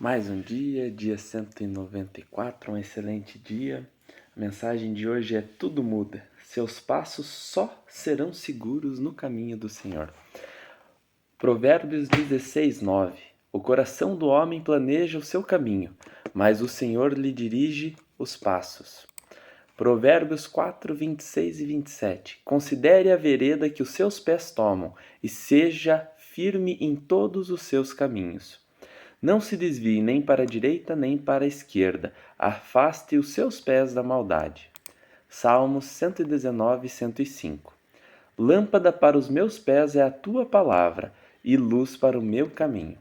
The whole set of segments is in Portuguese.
Mais um dia, dia 194, um excelente dia. A mensagem de hoje é: tudo muda, seus passos só serão seguros no caminho do Senhor. Provérbios 16:9. O coração do homem planeja o seu caminho, mas o Senhor lhe dirige os passos. Provérbios 4, 26 e 27. Considere a vereda que os seus pés tomam e seja firme em todos os seus caminhos. Não se desvie nem para a direita nem para a esquerda, afaste os seus pés da maldade. Salmos 119, 105. Lâmpada para os meus pés é a tua palavra, e luz para o meu caminho.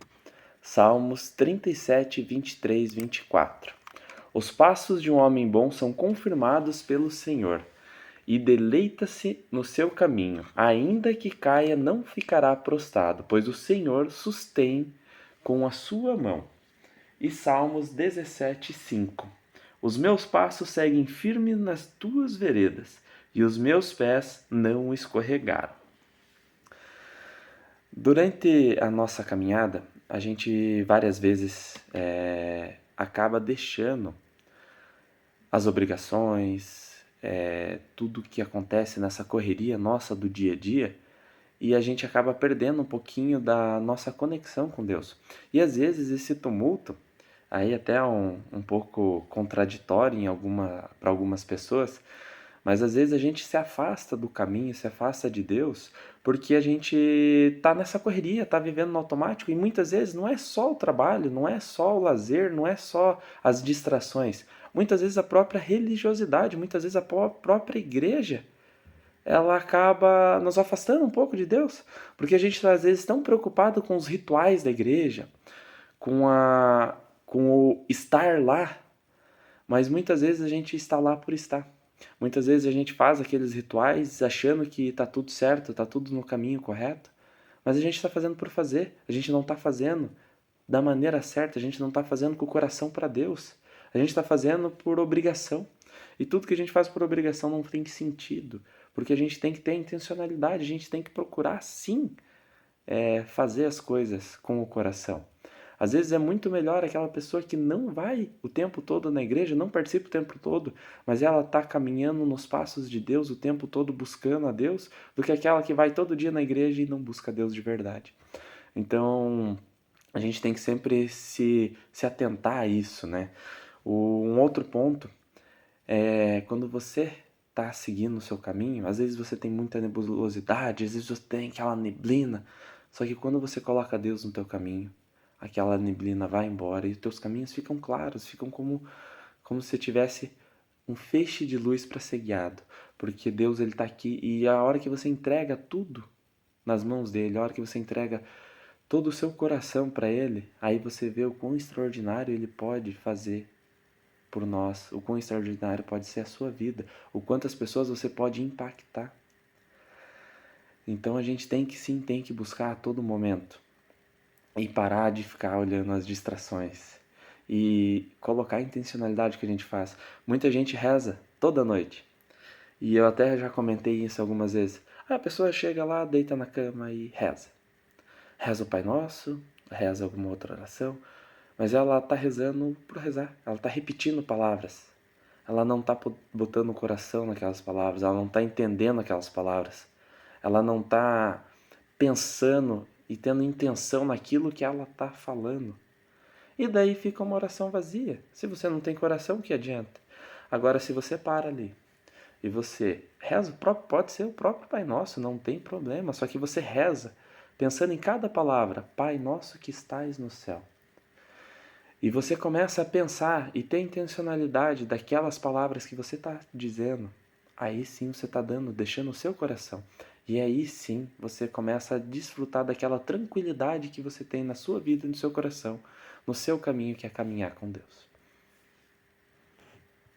Salmos 37, 23, 24. Os passos de um homem bom são confirmados pelo Senhor, e deleita-se no seu caminho. Ainda que caia, não ficará prostrado, pois o Senhor sustém com a sua mão. E Salmos 17, 5. Os meus passos seguem firmes nas tuas veredas, e os meus pés não escorregaram. Durante a nossa caminhada, a gente várias vezes acaba deixando as obrigações, tudo que acontece nessa correria nossa do dia a dia, e a gente acaba perdendo um pouquinho da nossa conexão com Deus. E às vezes esse tumulto, aí até um pouco contraditório para algumas pessoas, mas às vezes a gente se afasta do caminho, se afasta de Deus, porque a gente está nessa correria, está vivendo no automático, e muitas vezes não é só o trabalho, não é só o lazer, não é só as distrações. Muitas vezes a própria religiosidade, muitas vezes a própria igreja, ela acaba nos afastando um pouco de Deus, porque a gente está às vezes tão preocupado com os rituais da igreja, com o estar lá, mas muitas vezes a gente está lá por estar. Muitas vezes a gente faz aqueles rituais achando que está tudo certo, está tudo no caminho correto, mas a gente está fazendo por fazer, a gente não está fazendo da maneira certa, a gente não está fazendo com o coração para Deus, a gente está fazendo por obrigação. E tudo que a gente faz por obrigação não tem sentido, porque a gente tem que ter intencionalidade, a gente tem que procurar sim fazer as coisas com o coração. Às vezes é muito melhor aquela pessoa que não vai o tempo todo na igreja, não participa o tempo todo, mas ela está caminhando nos passos de Deus o tempo todo buscando a Deus, do que aquela que vai todo dia na igreja e não busca a Deus de verdade. Então, a gente tem que sempre se atentar a isso, né? Um outro ponto é quando você está seguindo o seu caminho, às vezes você tem muita nebulosidade, às vezes você tem aquela neblina, só que quando você coloca Deus no teu caminho, aquela neblina vai embora e os teus caminhos ficam claros, ficam como se tivesse um feixe de luz para ser guiado, porque Deus ele está aqui, e a hora que você entrega tudo nas mãos dele, a hora que você entrega todo o seu coração para ele, aí você vê o quão extraordinário ele pode fazer por nós, o quão extraordinário pode ser a sua vida, o quantas pessoas você pode impactar. Então a gente tem que buscar a todo momento e parar de ficar olhando as distrações e colocar a intencionalidade que a gente faz. Muita gente reza toda noite, e eu até já comentei isso algumas vezes. A pessoa chega lá, deita na cama e reza. Reza o Pai Nosso, reza alguma outra oração, mas ela está rezando por rezar, ela está repetindo palavras. Ela não está botando o coração naquelas palavras, ela não está entendendo aquelas palavras. Ela não está pensando e tendo intenção naquilo que ela está falando. E daí fica uma oração vazia. Se você não tem coração, o que adianta? Agora, se você para ali e você reza, pode ser o próprio Pai Nosso, não tem problema, só que você reza pensando em cada palavra: Pai Nosso que estais no céu. E você começa a pensar e ter intencionalidade daquelas palavras que você está dizendo. Aí sim você está deixando o seu coração. E aí sim você começa a desfrutar daquela tranquilidade que você tem na sua vida e no seu coração, no seu caminho, que é caminhar com Deus.